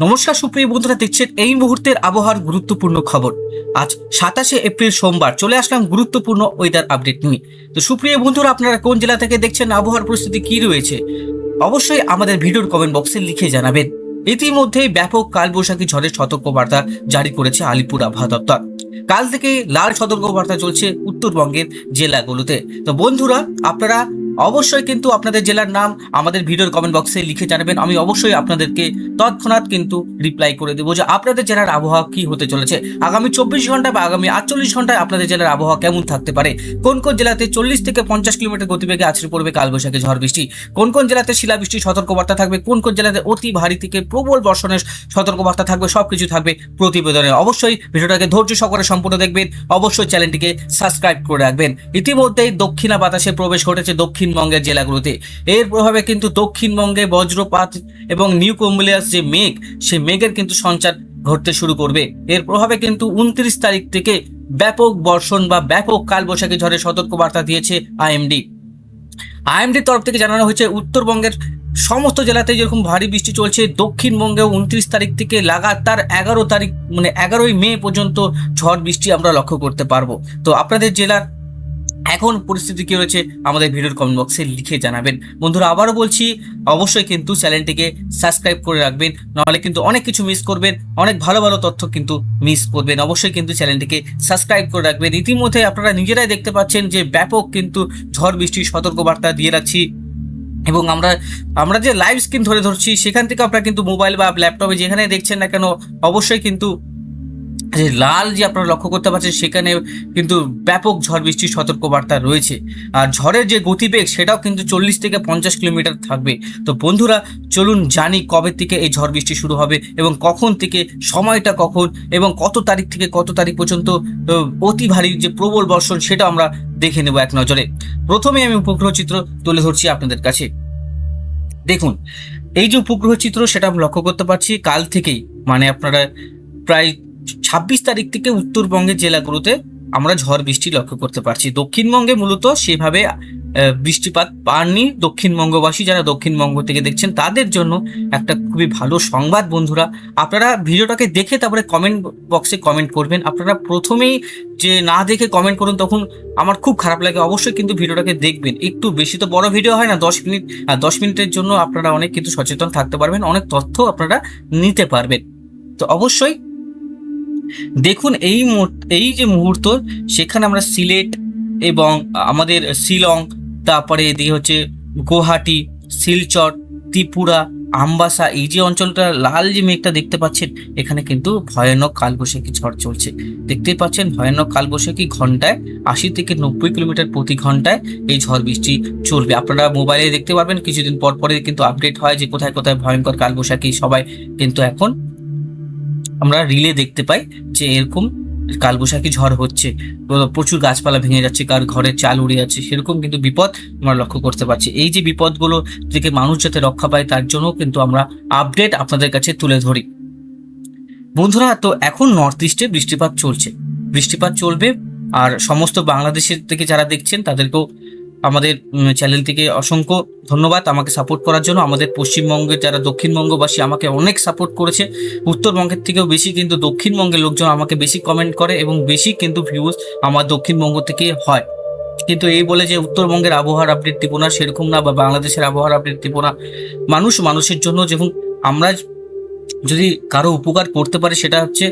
নমস্কার সুপ্রিয় বন্ধুরা, দেখছেন এই মুহূর্তের আবহাওয়ার গুরুত্বপূর্ণ খবর। আজ 27শে এপ্রিল সোমবার চলে আসলাম গুরুত্বপূর্ণ ওয়েদার আপডেট নিয়ে। তো সুপ্রিয় বন্ধুরা, আপনারা কোন জেলা থেকে দেখছেন, আবহাওয়ার পরিস্থিতি কি রয়েছে অবশ্যই আমাদের ভিডিওর কমেন্ট বক্সে লিখে জানাবেন। ইতিমধ্যেই ব্যাপক কালবৈশাখী ঝড়ের সতর্কবার্তা জারি করেছে আলিপুর আবহাওয়া দপ্তর। কাল থেকে লাল সতর্কবার্তা চলছে উত্তরবঙ্গের জেলাগুলোতে। তো বন্ধুরা, আপনারা অবশ্যই কিন্তু আপনাদের জেলার নাম আমাদের ভিডিওর কমেন্ট বক্সে লিখে জানাবেন। আমি অবশ্যই আপনাদেরকে তৎক্ষণাৎ কিন্তু রিপ্লাই করে দেবো যে আপনাদের জেলার আবহাওয়া কি হতে চলেছে, আগামী 24 ঘন্টা বা আগামী 48 ঘন্টায় আপনাদের জেলার আবহাওয়া কেমন থাকতে পারে, কোন কোন জেলাতে 40 থেকে 50 কিলোমিটার গতিবেগে আছড়ে পড়বে কালবৈশাখী ঝড় বৃষ্টি, কোন কোন জেলাতে শিলাবৃষ্টির সতর্কবার্তা থাকবে, কোন কোন জেলাতে অতি ভারী থেকে প্রবল বর্ষণের সতর্কবার্তা থাকবে, সবকিছু থাকবে প্রতিবেদনে। অবশ্যই ভিডিওটাকে ধৈর্য সহকারে সম্পূর্ণ দেখবেন, অবশ্যই চ্যানেলটিকে সাবস্ক্রাইব করে রাখবেন। ইতিমধ্যেই দক্ষিণা বাতাসে প্রবেশ ঘটেছে দক্ষিণবঙ্গের জেলাগুলোতে। এর প্রভাবে কিন্তু দক্ষিণবঙ্গে বজ্রপাত এবং নিউকম্বলিয়াস যে মেঘ, সেই মেঘের কিন্তু সঞ্চার ঘটতে শুরু করবে। এর প্রভাবে কিন্তু 29 তারিখ থেকে ব্যাপক বর্ষণ বা ব্যাপক কালবৈশাখী ঝড়ের সতর্কবার্তা দিয়েছে আইএমডির তরফ থেকে জানানো হয়েছে উত্তরবঙ্গের সমস্ত জেলাতে যেরকম ভারী বৃষ্টি চলছে, দক্ষিণবঙ্গেও 29 তারিখ থেকে লাগাতার 11 তারিখ মানে 11ই মে পর্যন্ত ঝড় বৃষ্টি আমরা লক্ষ্য করতে পারবো। তো আপনাদের জেলার এখন পরিস্থিতি কি রয়েছে আমাদের ভিডিওর কমেন্ট বক্সে লিখে জানাবেন। বন্ধুরা, আবারও বলছি, অবশ্যই কিন্তু চ্যানেলটিকে সাবস্ক্রাইব করে রাখবেন, নাহলে কিন্তু অনেক কিছু মিস করবেন, অনেক ভালো ভালো তথ্য কিন্তু মিস করবেন। অবশ্যই কিন্তু চ্যানেলটিকে সাবস্ক্রাইব করে রাখবেন। ইতিমধ্যে আপনারা নিজেরাই দেখতে পাচ্ছেন যে ব্যাপক কিন্তু ঝড় বৃষ্টির সতর্কবার্তা দিয়ে রাখছি, এবং আমরা যে লাইভ স্ক্রিন ধরছি সেখান থেকে আপনারা কিন্তু মোবাইল বা ল্যাপটপে যেখানে দেখছেন না কেন, অবশ্যই কিন্তু যে লাল যে আপনারা লক্ষ্য করতে পারছেন সেখানে কিন্তু ব্যাপক ঝড় বৃষ্টির সতর্কবার্তা রয়েছে। আর ঝড়ের যে গতিবেগ সেটাও কিন্তু 40 থেকে 50 কিলোমিটার থাকবে। তো বন্ধুরা, চলুন জানি কবে থেকে এই ঝড় বৃষ্টি শুরু হবে এবং কখন থেকে, সময়টা কখন এবং কত তারিখ থেকে কত তারিখ পর্যন্ত অতি ভারী যে প্রবল বর্ষণ সেটা আমরা দেখে নেব এক নজরে। প্রথমে আমি উপগ্রহ চিত্র তুলে ধরছি আপনাদের কাছে। দেখুন, এই যে উপগ্রহ চিত্র সেটা আমি লক্ষ্য করতে পারছি কাল থেকেই, মানে আপনারা প্রায় 26 তারিখ থেকে উত্তরবঙ্গের জেলাগুলোতে আমরা ঝড় বৃষ্টি লক্ষ্য করতে পারছি। দক্ষিণবঙ্গে মূলত সেভাবে বৃষ্টিপাত পাননি। দক্ষিণবঙ্গবাসী যারা দক্ষিণবঙ্গ থেকে দেখছেন তাদের জন্য একটা খুবই ভালো সংবাদ। বন্ধুরা, আপনারা ভিডিওটাকে দেখে তারপরে কমেন্ট বক্সে কমেন্ট করবেন। আপনারা প্রথমেই যে না দেখে কমেন্ট করুন তখন আমার খুব খারাপ লাগে। অবশ্যই কিন্তু ভিডিওটাকে দেখবেন, একটু বেশি তো বড় ভিডিও হয় না, 10 মিনিট, আর 10 মিনিটের জন্য আপনারা অনেক কিন্তু সচেতন থাকতে পারবেন, অনেক তথ্য আপনারা নিতে পারবেন। তো অবশ্যই দেখুন, এই যে মুহূর্ত, সেখানে আমরা সিলেট এবং আমাদের শিলং, তারপরে এদিকে হচ্ছে গুয়াহাটি, শিলচর, ত্রিপুরা, আমবাসা, এই যে অঞ্চলটা লাল যে মেঘটা দেখতে পাচ্ছেন, এখানে কিন্তু ভয়ানক কালবৈশাখী ঝড় চলছে। দেখতেই পাচ্ছেন ভয়ানক কালবৈশাখী, ঘন্টায় 80 থেকে 90 কিলোমিটার প্রতি ঘন্টায় এই ঝড় বৃষ্টি চলবে। আপনারা মোবাইলে দেখতে পারবেন, কিছুদিন পর পরে কিন্তু আপডেট হয় যে কোথায় কোথায় ভয়ঙ্কর কালবৈশাখী। সবাই কিন্তু এখন আমরা রিলে দেখতে পাই যে এরকম কালবৈশাখী ঝড় হচ্ছে, প্রচুর গাছপালা ভেঙে যাচ্ছে, কার ঘরের চাল উড়ে যাচ্ছে, সেরকম কিন্তু বিপদ আমরা লক্ষ্য করতে পারছি। এই যে বিপদগুলো থেকে মানুষ যাতে রক্ষা পায় তার জন্য কিন্তু আমরা আপডেট আপনাদের কাছে তুলে ধরি। বন্ধুরা, তো এখন নর্থ ইস্টে বৃষ্টিপাত চলবে, আর সমস্ত বাংলাদেশের থেকে যারা দেখছেন তাদেরকেও আমাদের চ্যানেল থেকে অসংখ্য ধন্যবাদ আমাকে সাপোর্ট করার জন্য। আমাদের পশ্চিমবঙ্গের যারা দক্ষিণবঙ্গবাসী আমাকে অনেক সাপোর্ট করেছে। উত্তরবঙ্গের থেকেও বেশি কিন্তু দক্ষিণবঙ্গের লোকজন আমাকে বেশি কমেন্ট করে এবং বেশি কিন্তু ভিউজ আমার দক্ষিণবঙ্গ থেকে হয়। কিন্তু এই বলে যে উত্তরবঙ্গের আবহাওয়ার আপডেট দিব না, সেরকম না, বা বাংলাদেশের আবহাওয়ার আপডেট দিব না। মানুষের জন্য যখন আমরা যদি কারো উপকার করতে পারি, সেটা হচ্ছে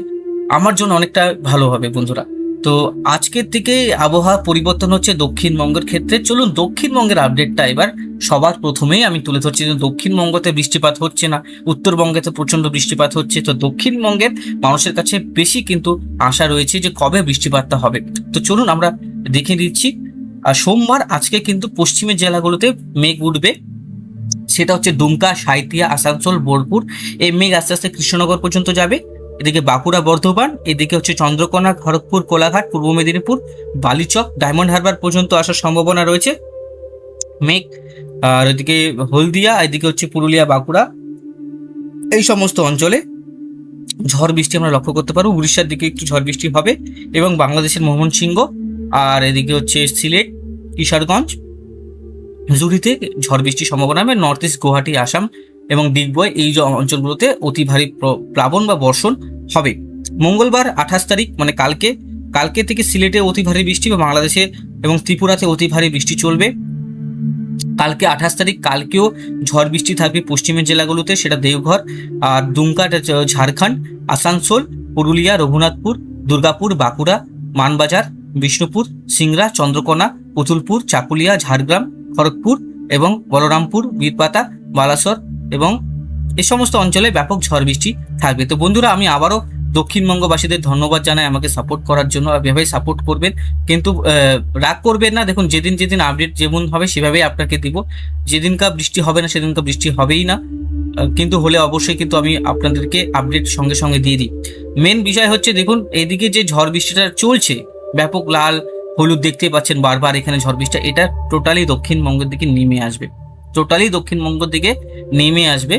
আমার জন্য অনেকটা ভালো হবে। বন্ধুরা, তো আজকের থেকে আবহাওয়া পরিবর্তন হচ্ছে দক্ষিণবঙ্গের ক্ষেত্রে। চলুন দক্ষিণবঙ্গের আপডেটটা এবার সবার প্রথমেই আমি তুলে ধরছি। যে দক্ষিণবঙ্গতে বৃষ্টিপাত হচ্ছে না, উত্তরবঙ্গে তো প্রচন্ড বৃষ্টিপাত হচ্ছে। তো দক্ষিণবঙ্গের মানুষের কাছে বেশি কিন্তু আশা রয়েছে যে কবে বৃষ্টিপাতটা হবে। তো চলুন আমরা দেখে দিচ্ছি। আর সোমবার আজকে কিন্তু পশ্চিমের জেলাগুলোতে মেঘ উঠবে, সেটা হচ্ছে দুমকা, সাঁইথিয়া, আসানসোল, বোলপুর। এই মেঘ আস্তে আস্তে কৃষ্ণনগর পর্যন্ত যাবে। এদিকে বাঁকুড়া, বর্ধমান, এদিকে হচ্ছে চন্দ্রকোনা, খড়গপুর, কোলাঘাট, পূর্ব মেদিনীপুর, বালিচক, ডায়মন্ড হারবার পর্যন্ত আসার সম্ভাবনা রয়েছে মেঘ। আর এদিকে হলদিয়া, এদিকে হচ্ছে পুরুলিয়া, বাঁকুড়া, এই সমস্ত অঞ্চলে ঝড় বৃষ্টি আমরা লক্ষ্য করতে পারবো। উড়িষ্যার দিকে একটু ঝড় বৃষ্টি হবে এবং বাংলাদেশের ময়মনসিংহ আর এদিকে হচ্ছে সিলেট, কিশোরগঞ্জ, জুড়িতে ঝড় বৃষ্টির সম্ভাবনা হবে। নর্থ ইস্ট, গুয়াহাটি, আসাম এবং ডিগবয় এই যে অঞ্চলগুলোতে অতি ভারী প্লাবন বা বর্ষণ হবে। মঙ্গলবার 28 তারিখ মানে কালকে থেকে সিলেটে অতি ভারী বৃষ্টি বা বাংলাদেশে এবং ত্রিপুরাতে অতি ভারী বৃষ্টি চলবে। কালকে 28 তারিখ, কালকেও ঝড় বৃষ্টি থাকবে পশ্চিমের জেলাগুলোতে, সেটা দেওঘর আর দুমকা ঝাড়খণ্ড, আসানসোল, পুরুলিয়া, রঘুনাথপুর, দুর্গাপুর, বাঁকুড়া, মানবাজার, বিষ্ণুপুর, সিংড়া, চন্দ্রকোনা, পুতুলপুর, চাকুলিয়া, ঝাড়গ্রাম, খড়গপুর এবং বলরামপুর, বীরপাতা, বালাসর এবং এই সমস্ত অঞ্চলে ব্যাপক ঝড় বৃষ্টি থাকবে। তো বন্ধুরা, আমি আবারও দক্ষিণবঙ্গবাসীদের ধন্যবাদ জানাই আমাকে সাপোর্ট করার জন্য। এভাবেই সাপোর্ট করবেন, কিন্তু রাগ করবেন না। দেখুন, যেদিন যেদিন আপডেট যেমন হবে সেভাবেই আপনাকে দিব। যেদিনকার বৃষ্টি হবে না সেদিনকার বৃষ্টি হবেই না, কিন্তু হলে অবশ্যই কিন্তু আমি আপনাদেরকে আপডেট সঙ্গে সঙ্গে দিয়ে দিই। মেন বিষয় হচ্ছে, দেখুন এদিকে যে ঝড় বৃষ্টিটা চলছে, ব্যাপক লাল হলুদ দেখতে পাচ্ছেন বারবার এখানে ঝড় বৃষ্টিটা, এটা টোটালি দক্ষিণবঙ্গের দিকে নেমে আসবে, টোটালি দক্ষিণবঙ্গের দিকে নেমে আসবে।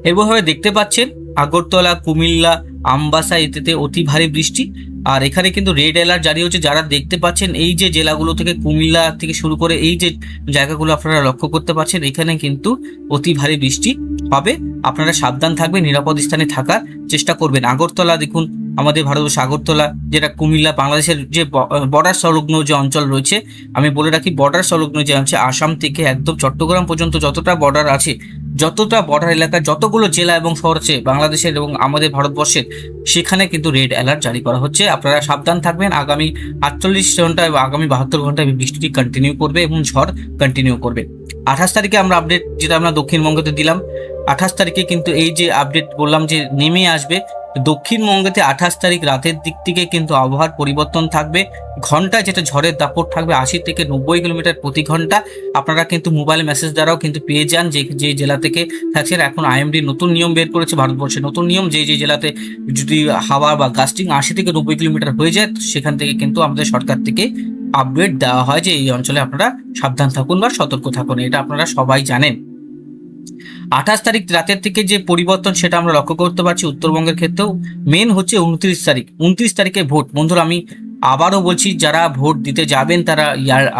এরভাবে দেখতে পাচ্ছেন আগরতলা, কুমিল্লা, আমবাসা ইত্যাদি অতি ভারী বৃষ্টি। আর এখানে কিন্তু রেড অ্যালার্ট জারি হচ্ছে। যারা দেখতে পাচ্ছেন এই যে জেলাগুলো থেকে, কুমিল্লা থেকে শুরু করে এই যে জায়গাগুলো আপনারা লক্ষ্য করতে পাচ্ছেন, এখানে কিন্তু অতি ভারী বৃষ্টি হবে। আপনারা সাবধান থাকবেন, নিরাপদ স্থানে থাকার চেষ্টা করবেন। আগরতলা দেখুন, আমাদের ভারতবর্ষে আগরতলা, যেটা কুমিল্লা, বাংলাদেশের যে বর্ডার সংলগ্ন যে অঞ্চল রয়েছে, আমি বলে রাখি বর্ডার সংলগ্ন যে আছে, আসাম থেকে একদম চট্টগ্রাম পর্যন্ত যতটা বর্ডার আছে, যতটা বর্ডার এলাকা, যতগুলো জেলা এবং শহর আছে বাংলাদেশের এবং আমাদের ভারতবর্ষের, সেখানে কিন্তু রেড অ্যালার্ট জারি করা হচ্ছে। আপনারা সাবধান থাকবেন। আগামী 48 ঘন্টা এবং আগামী 72 ঘন্টায় বৃষ্টি কন্টিনিউ করবে এবং ঝড় কন্টিনিউ করবে। 28 তারিখে আমরা আপডেট যেটা আমরা দক্ষিণবঙ্গতে দিলাম, 28 তারিখে কিন্তু এই যে আপডেট বললাম যে নেমে আসবে দক্ষিণবঙ্গতে, 28 তারিখ রাতের দিক থেকে কিন্তু আবহাওয়ার পরিবর্তন থাকবে। ঘন্টায় যেটা ঝড়ের দাপট থাকবে 80 থেকে 90 কিলোমিটার প্রতি ঘন্টা। আপনারা কিন্তু মোবাইল মেসেজ দ্বারাও কিন্তু পেয়ে যান যে জেলা থেকে থাকছেন। এখন আইএমডি নতুন নিয়ম বের করেছে, ভারতবর্ষের নতুন নিয়ম, যে জেলাতে যদি হাওয়া বা গাস্টিং 80 থেকে 90 কিলোমিটার হয়ে যায়, সেখান থেকে কিন্তু আমাদের সরকার থেকে আপডেট দেওয়া হয় যে এই অঞ্চলে আপনারা সাবধান থাকুন বা সতর্ক থাকুন। এটা আপনারা সবাই জানেন। 28 তারিখ রাতের থেকে যে পরিবর্তন সেটা আমরা লক্ষ্য করতে পারছি উত্তরবঙ্গের ক্ষেত্রেও। মেন হচ্ছে 29 তারিখে ভোট। বন্ধুরা, আমি আবারও বলছি, যারা ভোট দিতে যাবেন তারা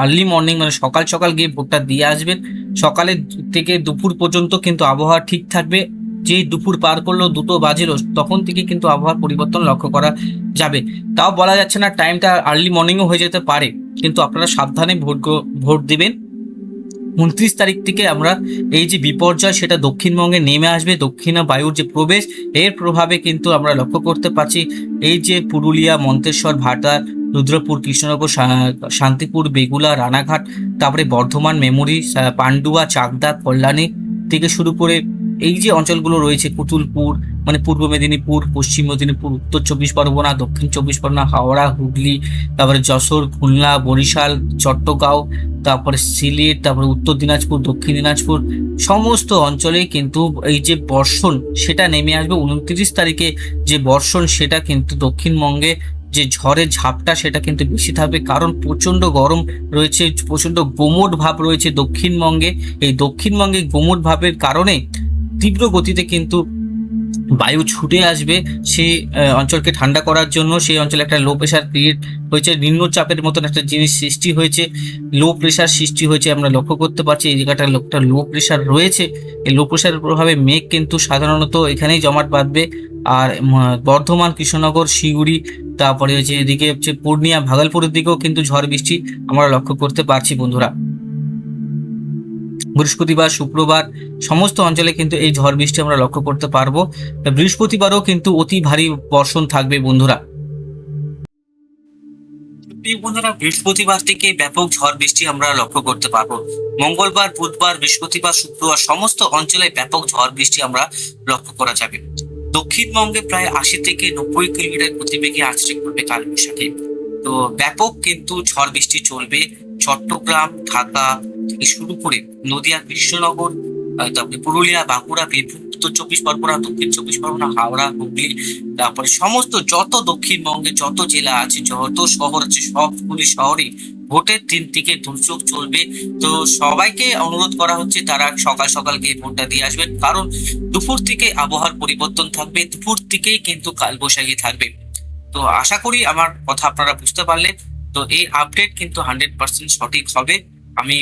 আর্লি মর্নিং মানে সকাল সকাল গিয়ে ভোটটা দিয়ে আসবেন। সকালের থেকে দুপুর পর্যন্ত কিন্তু আবহাওয়া ঠিক থাকবে। যে দুপুর পার করলো, 2টো বাজলো, তখন থেকে কিন্তু আবহাওয়ার পরিবর্তন লক্ষ্য করা যাবে। তাও বলা যাচ্ছে না, টাইমটা আর্লি মর্নিংও হয়ে যেতে পারে, কিন্তু আপনারা সাবধানে ভোট দিবেন। 29 তারিখ থেকে আমরা এই যে বিপর্যয় সেটা দক্ষিণবঙ্গে নেমে আসবে। দক্ষিণা বায়ুর যে প্রবেশ, এর প্রভাবে কিন্তু আমরা লক্ষ্য করতে পারছি এই যে পুরুলিয়া, মন্তেশ্বর, ভাটার, রুদ্রপুর, কৃষ্ণনগর, শান্তিপুর, বেগুলা, রানাঘাট, তারপরে বর্ধমান, মেমরি, পান্ডুয়া, চাকদা, কল্যাণী থেকে শুরু করে এই যে অঞ্চলগুলো রয়েছে, পুতুলপুর মানে পূর্ব মেদিনীপুর, পশ্চিম মেদিনীপুর, উত্তর 24 পরগনা, দক্ষিণ 24 পরগনা, হাওড়া, হুগলি, তারপরে যশোর, খুলনা, বরিশাল, চট্টগাঁও, তারপরে সিলেট, তারপরে উত্তর দিনাজপুর, দক্ষিণ দিনাজপুর, সমস্ত অঞ্চলে কিন্তু এই যে বর্ষণ সেটা নেমে আসবে। 29 তারিখে যে বর্ষণ সেটা কিন্তু দক্ষিণবঙ্গে যে ঝড়ের ঝাপটা সেটা কিন্তু বেশি থাকবে, কারণ প্রচন্ড গরম রয়েছে, প্রচন্ড গুমোট ভাব রয়েছে দক্ষিণবঙ্গে। এই দক্ষিণবঙ্গে গুমোট ভাবের কারণে তীব্র গতিতে কিন্তু বায়ু ছুটে আসবে সেই অঞ্চলকে ঠান্ডা করার জন্য। সেই অঞ্চলে একটা লো প্রেশার ক্রিয়েট হয়েছে, নিম্নচাপের মতন একটা জিনিস সৃষ্টি হয়েছে, লো প্রেশার সৃষ্টি হয়েছে। আমরা লক্ষ্য করতে পারছি এই জায়গাটা একটা লো প্রেশার রয়েছে। এই লো প্রেশারের প্রভাবে মেঘ কিন্তু সাধারণত এখানেই জমাট বাঁধবে। আর বর্ধমান, কৃষ্ণনগর, শিউড়ি, তারপরে হচ্ছে এদিকে হচ্ছে পূর্ণিয়া, ভাগলপুরের দিকেও কিন্তু ঝড় বৃষ্টি আমরা লক্ষ্য করতে পারছি বন্ধুরা। বৃহস্পতিবার, শুক্রবার সমস্ত অঞ্চলে কিন্তু এই ঝড় বৃষ্টি আমরা লক্ষ্য করতে পারবো। বৃহস্পতিবারও কিন্তু অতি ভারী বর্ষণ থাকবে বন্ধুরা। বৃহস্পতিবার থেকে ব্যাপক ঝড় বৃষ্টি আমরা লক্ষ্য করতে পারবো। মঙ্গলবার, বুধবার, বৃহস্পতিবার, শুক্রবার সমস্ত অঞ্চলে ব্যাপক ঝড় বৃষ্টি আমরা লক্ষ্য করা যাবে। দক্ষিণবঙ্গে প্রায় 80 থেকে 90 কিলোমিটার গতিবেগে আছড়ে পড়বে কালবৈশাখী। তো ব্যাপক কিন্তু ঝড় বৃষ্টি চলবে। চট্টগ্রাম, ঢাকা থেকে শুরু করে নদিয়া, কৃষ্ণনগর, তারপরে পুরুলিয়া, বাঁকুড়া, বীরভূম, উত্তর 24 পরগনা, দক্ষিণ 24 পরগনা, হাওড়া, হুগলি, তারপরে সমস্ত যত দক্ষিণবঙ্গে যত জেলা আছে, যত শহর আছে, সবগুলি শহরে ভোটের দিন থেকে দুর্যোগ চলবে। তো সবাইকে অনুরোধ করা হচ্ছে তারা সকাল সকাল গিয়ে ভোটটা দিয়ে আসবেন, কারণ দুপুর থেকে আবহাওয়ার পরিবর্তন থাকবে, দুপুর থেকেই কিন্তু কালবৈশাখী থাকবে। তো আশা করি আমার কথা আপনারা বুঝতে পারলেন। তো এই আপডেট কিন্তু 100% সঠিক হবে। আমি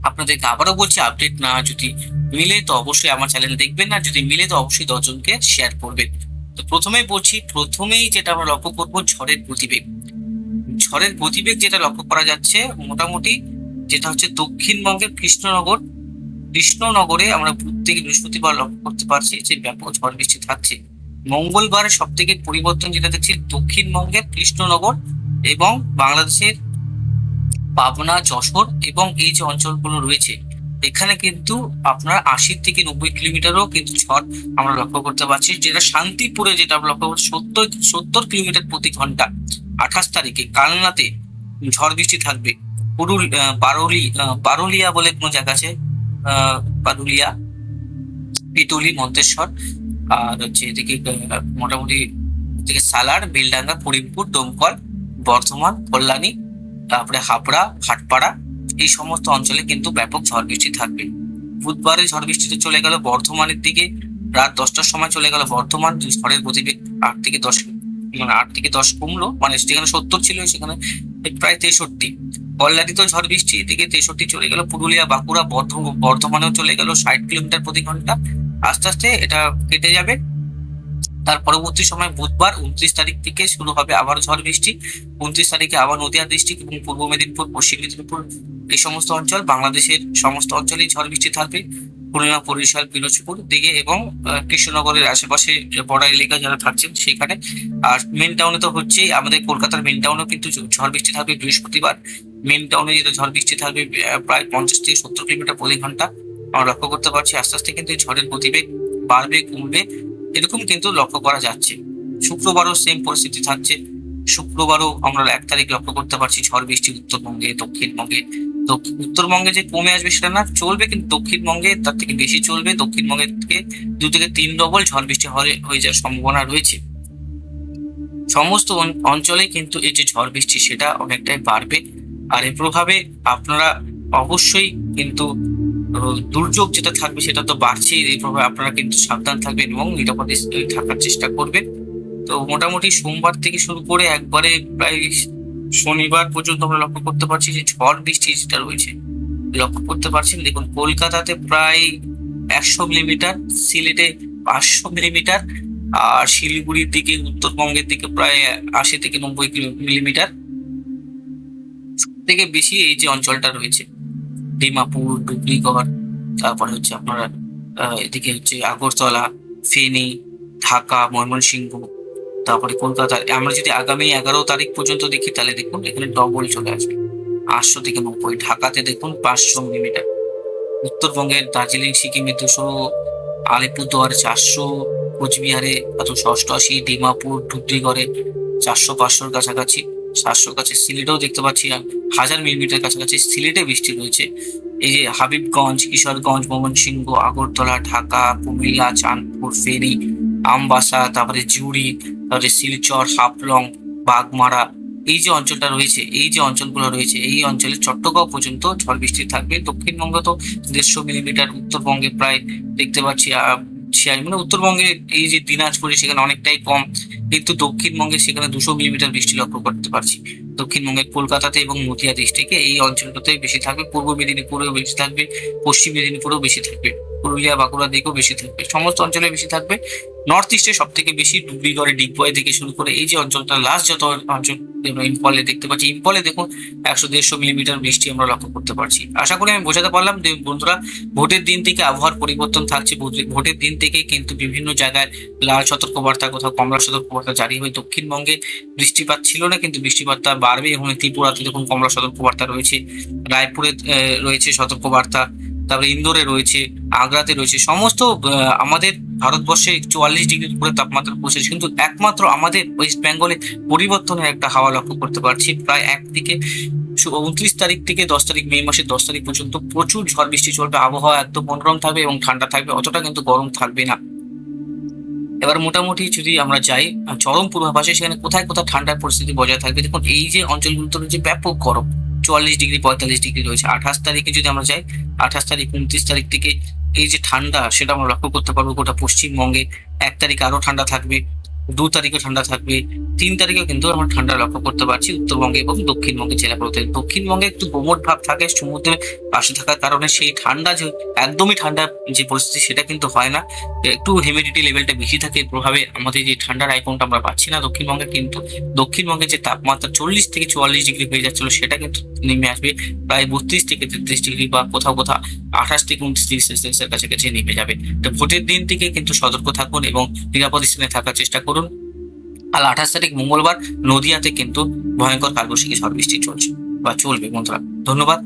আপনাদেরকে আবারও বলছি, আপডেট না যদি মিলে তো অবশ্যই আমার চ্যানেল দেখবেন, না যদি মিলে তো অবশ্যই 10 জনকে শেয়ার করবেন। তো প্রথমেই বলছি, প্রথমেই যেটা আমরা লক্ষ্য করবো ঝড়ের গতিবেগ। ঝড়ের গতিবেগ যেটা লক্ষ্য করা যাচ্ছে মোটামুটি, যেটা হচ্ছে দক্ষিণবঙ্গের কৃষ্ণনগরে আমরা বুধ থেকে বৃহস্পতিবার লক্ষ্য করতে পারছি যে ব্যাপক ঝড় বৃষ্টি থাকছে। মঙ্গলবার সব থেকে পরিবর্তন যেটা দেখছি, দক্ষিণবঙ্গের কৃষ্ণনগর এবং বাংলাদেশের পাবনা, যশোর এবং এই যে অঞ্চলগুলো রয়েছে, এখানে কিন্তু আপনার 80 থেকে 90 কিলোমিটারও কিন্তু ঝড় আমরা লক্ষ্য করতে পারছি। যেটা শান্তিপুরে যেটা আমরা লক্ষ্য করছি 70 কিলোমিটার প্রতি ঘন্টা। 28 তারিখে কালনাতে ঝড় বৃষ্টি থাকবে। পারুলিয়া বলে কোনো জায়গা আছে, পারুলিয়া, পিতুলি, মন্তেশ্বর, আর হচ্ছে এদিকে মোটামুটি এদিকে সালার, বেলডাঙ্গা, করিমপুর, দমকল, বর্ধমান, কল্যাণী, তারপরে হাবড়া, ভাটপাড়া, এই সমস্ত অঞ্চলে কিন্তু ব্যাপক ঝড় বৃষ্টি থাকবে। বুধবারে ঝড় বৃষ্টিতে চলে গেল বর্ধমানের দিকে, রাত 10টার সময় চলে গেল বর্ধমান। ঝড়ের গতিবেগ 8 থেকে 10, মানে 8 থেকে 10 কমলো, মানে যেখানে 70 ছিল সেখানে প্রায় 63। কল্যাণীতেও ঝড় বৃষ্টি, এদিকে 63 চলে গেল। পুরুলিয়া, বাঁকুড়া, বর্ধমানেও চলে গেল 60 কিলোমিটার প্রতি ঘন্টা। আস্তে আস্তে এটা কেটে যাবে। তার পরবর্তী সময় বুধবার 29 তারিখ থেকে শুরু হবে আবার ঝড় বৃষ্টি। 29 তারিখে আবার নদিয়া ডিস্ট্রিক্ট এবং পূর্ব মেদিনীপুর, পশ্চিম মেদিনীপুর, এই সমস্ত অঞ্চল, বাংলাদেশের সমস্ত অঞ্চলেই ঝড় বৃষ্টি থাকবে। খুলনা, বরিশাল, পিরোজপুর দিকে এবং কৃষ্ণনগরের আশেপাশে বর্ডার এলাকা যারা থাকছেন সেখানে। আর মেন টাউনে তো হচ্ছেই, আমাদের কলকাতার মেন টাউনেও কিন্তু ঝড় বৃষ্টি থাকবে বৃহস্পতিবার। মেন টাউনে যেটা ঝড় বৃষ্টি থাকবে প্রায় 50 থেকে 70 কিলোমিটার প্রতি ঘন্টা আমরা লক্ষ্য করতে পারছি। আস্তে আস্তে কিন্তু এই ঝড়ের গতিবেগ বাড়বে, কমবে, এরকম কিন্তু লক্ষ্য করা যাচ্ছে। শুক্রবারও সেম পরিস্থিতি থাকছে। শুক্রবারও আমরা 1 তারিখ লক্ষ্য করতে পারছি ঝড় বৃষ্টি উত্তরবঙ্গে, দক্ষিণবঙ্গে। উত্তরবঙ্গে যে কমে আসবে সেটা না, চলবে, কিন্তু দক্ষিণবঙ্গে তার থেকে বেশি চলবে। দক্ষিণবঙ্গের থেকে 2 থেকে 3 ডবল ঝড় বৃষ্টি হয়ে যাওয়ার সম্ভাবনা রয়েছে। সমস্ত অঞ্চলে কিন্তু এই যে ঝড় বৃষ্টি সেটা অনেকটাই বাড়বে। আর এর প্রভাবে আপনারা অবশ্যই কিন্তু দুর্যোগ যেটা থাকবে সেটা তো বাড়ছেই, এই প্রভাবে আপনারা কিন্তু সাবধান থাকবেন এবং নিরাপদে থাকার চেষ্টা করবেন। তো মোটামুটি সোমবার থেকে শুরু করে একবারে প্রায় শনিবার পর্যন্ত আমরা লক্ষ্য করতে পারছি যে ঝড় বৃষ্টি যেটা রয়েছে লক্ষ্য করতে পারছেন। দেখুন, কলকাতাতে প্রায় 100 মিলিমিটার, সিলেটে 500 মিলিমিটার, আর শিলিগুড়ির দিকে, উত্তরবঙ্গের দিকে প্রায় 80 থেকে 90 মিলিমিটার। থেকে বেশি এই যে অঞ্চলটা রয়েছে ডিমাপুর, ডুবলিগড়, তারপরে হচ্ছে আপনারা এদিকে হচ্ছে আগরতলা, ফেনী, ঢাকা, ময়মনসিংহ, তারপরে কলকাতা। আমরা যদি আগামী 11 তারিখ পর্যন্ত দেখি তাহলে দেখুন এখানে ডবল চলে আসবে, 800 থেকে 90। ঢাকাতে দেখুন 500 মিলিমিটার। উত্তরবঙ্গের দার্জিলিং, সিকিমে 200, আলিপুরদুয়ারে 400, কোচবিহারে 288, ডিমাপুর, ধুবড়িগড়ে 400-500 কাছাকাছি, 700 কাছে। সিলেটেও দেখতে পাচ্ছি 1000 মিলিমিটার কাছাকাছি সিলেটে বৃষ্টি রয়েছে। এই যে হাবিবগঞ্জ, কিশোরগঞ্জ, ময়মনসিংহ, আগরতলা, ঢাকা, কুমিল্লা, চাঁদপুর, ফেনী, আমবাসা, তারপরে জুড়ি, তারপরে শিলচর, হাফলং, বাগমারা, এই যে অঞ্চলটা রয়েছে, এই যে অঞ্চলগুলো রয়েছে, এই অঞ্চলে চট্টগ্রাম পর্যন্ত ঝড় বৃষ্টি থাকবে। দক্ষিণবঙ্গ তো 150 মিলিমিটার, উত্তরবঙ্গে প্রায় দেখতে পাচ্ছি মানে উত্তরবঙ্গে এই যে দিনাজপুরে সেখানে অনেকটাই কম, কিন্তু দক্ষিণবঙ্গে সেখানে 200 মিলিমিটার বৃষ্টি লক্ষ্য করতে পারছি। দক্ষিণবঙ্গের কলকাতাতে এবং নদিয়া ডিস্ট্রিক্টে এই অঞ্চলটাতে বেশি থাকবে। পূর্ব মেদিনীপুরেও বেশি থাকবে, পশ্চিম মেদিনীপুরেও বেশি থাকবে, পুরুলিয়া, বাঁকুড়ার দিকেও বেশি থাকবে, সমস্ত অঞ্চলে বেশি থাকবে। নর্থ ইস্টে সব থেকে বেশি ডুবলিগড়ে, ডিগবয় থেকে শুরু করে এই যে অঞ্চলটা লাস্ট যত অঞ্চল আমরা ইম্ফলে দেখতে পাচ্ছি, ইম্ফলে দেখুন 100-150 মিলিমিটার বৃষ্টি আমরা লক্ষ্য করতে পারছি। আশা করি আমি বোঝাতে পারলাম। বন্ধুরা, ভোটের দিন থেকে আবহাওয়ার পরিবর্তন থাকছে। ভোটের দিন থেকে কিন্তু বিভিন্ন জায়গায় লাল সতর্কবার্তা, কোথাও কমলা সতর্কবার্তা জারি হয়। দক্ষিণবঙ্গে বৃষ্টিপাত ছিল না, কিন্তু বৃষ্টিপাতটা বাড়বে। এবং ত্রিপুরাতে দেখুন কমলা সতর্কবার্তা রয়েছে, রায়পুরে রয়েছে সতর্কবার্তা, তারপরে ইন্দোরে রয়েছে, আগ্রাতে রয়েছে। সমস্ত আমাদের ভারতবর্ষে 44 ডিগ্রির উপরে তাপমাত্রা পৌঁছেছে, কিন্তু একমাত্র আমাদের ওয়েস্ট বেঙ্গলে পরিবর্তনের একটা হাওয়া লক্ষ্য করতে পারছি। প্রায় 29 তারিখ থেকে 10 তারিখ, মে মাসের 10 তারিখ পর্যন্ত প্রচুর ঝড় বৃষ্টি চলবে। আবহাওয়া একদম মনোরম থাকবে এবং ঠান্ডা থাকবে, অতটা কিন্তু গরম থাকবে না। এবার মোটামুটি যদি আমরা যাই চরম পূর্বাভাসে, সেখানে কোথায় কোথায় ঠান্ডার পরিস্থিতি বজায় থাকবে। দেখুন, এই যে অঞ্চলগুলোতে রয়েছে ব্যাপক গরম, 44 ডিগ্রি, 45 ডিগ্রি রয়েছে। 28 তারিখে যদি আমরা যাই, 28 তারিখ, 29 তারিখ থেকে এই যে ঠান্ডা সেটা আমরা লক্ষ্য করতে পারবো গোটা পশ্চিমবঙ্গে। 1 তারিখ আরো ঠান্ডা থাকবে, 2 তারিখও ঠান্ডা থাকবে, 3 তারিখেও কিন্তু আমরা ঠান্ডা লক্ষ্য করতে পারছি উত্তরবঙ্গে এবং দক্ষিণবঙ্গের জেলাগুলোতে। দক্ষিণবঙ্গে একটু গুমোট ভাব থাকে সমুদ্রের পাশে থাকার কারণে, সেই ঠান্ডা যে একদমই ঠান্ডা যে পরিস্থিতি সেটা কিন্তু হয় না। একটু হিউমিডিটি লেভেলটা বেশি থাকে, এর প্রভাবে আমাদের যে ঠান্ডার আইকনটা আমরা পাচ্ছি না দক্ষিণবঙ্গে, কিন্তু দক্ষিণবঙ্গে যে তাপমাত্রা 40 থেকে 44 ডিগ্রি হয়ে যাচ্ছিল সেটা কিন্তু নেমে আসবে প্রায় 32 থেকে 33 ডিগ্রি, বা কোথাও কোথাও 28 থেকে 29 ডিগ্রি সেলসিয়াসের কাছাকাছি নেমে যাবে। তো ভোটের দিন থেকে কিন্তু সতর্ক থাকুন এবং নিরাপদ স্থানে থাকার চেষ্টা করুন। আর 28 তারিখ মঙ্গলবার নদিয়াতে কিন্তু ভয়ঙ্কর কালবৈশাখী ঝড় বৃষ্টি চলছে বা চলবে বন্ধুরা। ধন্যবাদ।